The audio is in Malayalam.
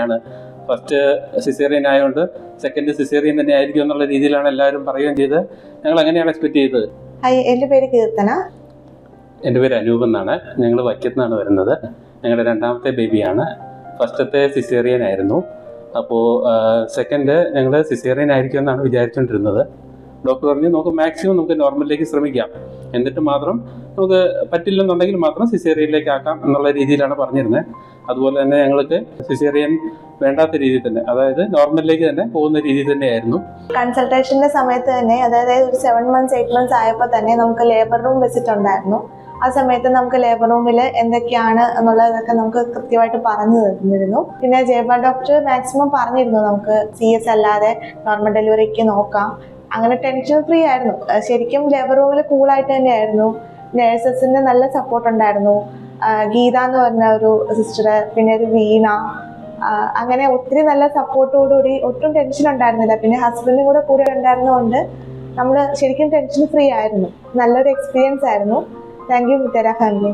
ആണ്. ഫസ്റ്റ് സിസേറിയൻ ആയതുകൊണ്ട് സെക്കൻഡ് സിസേറിയൻ തന്നെ ആയിരിക്കും എന്നുള്ള രീതിയിലാണ് എല്ലാവരും പറയുകയും ചെയ്തത്. ഞങ്ങൾ അങ്ങനെയാണ് എക്സ്പെക്ട് ചെയ്തത്. എൻ്റെ പേര് കീർത്തന. എൻ്റെ പേര് അനൂപ് എന്നാണ്. ഞങ്ങൾ വൈക്കത്തുനിന്നാണ് വരുന്നത്. ഞങ്ങളുടെ രണ്ടാമത്തെ ബേബിയാണ്. ഫസ്റ്റത്തെ സിസേറിയൻ ആയിരുന്നു. അപ്പോൾ സെക്കൻഡ് ഞങ്ങൾ സിസേറിയൻ ആയിരിക്കും എന്നാണ് വിചാരിച്ചുകൊണ്ടിരുന്നത്. ഡോക്ടർ പറഞ്ഞു നമുക്ക് മാക്സിമം നമുക്ക് നോർമലിലേക്ക് ശ്രമിക്കാം, എന്നിട്ട് മാത്രം നമുക്ക് പറ്റില്ലെന്നുണ്ടെങ്കിൽ മാത്രം സിസേറിയനിലേക്ക് ആക്കാം എന്നുള്ള രീതിയിലാണ് പറഞ്ഞിരുന്നത്. അതുപോലെ തന്നെ ഞങ്ങൾക്ക് സിസേറിയൻ വേണ്ടാത്ത രീതിയിൽ തന്നെ, അതായത് നോർമലിലേക്ക് തന്നെ പോകുന്ന രീതിയിൽ തന്നെയായിരുന്നു. കൺസൾട്ടേഷന്റെ സമയത്ത് തന്നെ, അതായത് ഒരു 7 months 8 months ആയപ്പോൾ തന്നെ നമുക്ക് ലേബർ റൂം വിസിറ്റ് ഉണ്ടായിരുന്നു. ആ സമയത്ത് നമുക്ക് ലേബർ റൂമിൽ എന്തൊക്കെയാണ് എന്നുള്ളതൊക്കെ നമുക്ക് കൃത്യമായിട്ട് പറഞ്ഞു തന്നിരുന്നു. പിന്നെ ജയപാൽ ഡോക്ടർ മാക്സിമം പറഞ്ഞിരുന്നു നമുക്ക് CS അല്ലാതെ നോർമൽ ഡെലിവറിക്ക് നോക്കാം. അങ്ങനെ ടെൻഷൻ ഫ്രീ ആയിരുന്നു. ശരിക്കും ലേബർ റൂമിൽ കൂളായിട്ട് തന്നെയായിരുന്നു. നേഴ്സസിന്റെ നല്ല സപ്പോർട്ട് ഉണ്ടായിരുന്നു. ഗീത എന്ന് പറഞ്ഞ ഒരു സിസ്റ്റർ, പിന്നെ ഒരു വീണ, അങ്ങനെ ഒത്തിരി നല്ല സപ്പോർട്ടോടുകൂടി ഒട്ടും ടെൻഷൻ ഉണ്ടായിരുന്നില്ല. പിന്നെ ഹസ്ബൻഡും കൂടെ ഉണ്ടായിരുന്നതുകൊണ്ട് നമ്മൾ ശരിക്കും ടെൻഷൻ ഫ്രീ ആയിരുന്നു. നല്ലൊരു എക്സ്പീരിയൻസ് ആയിരുന്നു. Thank you Muthera family.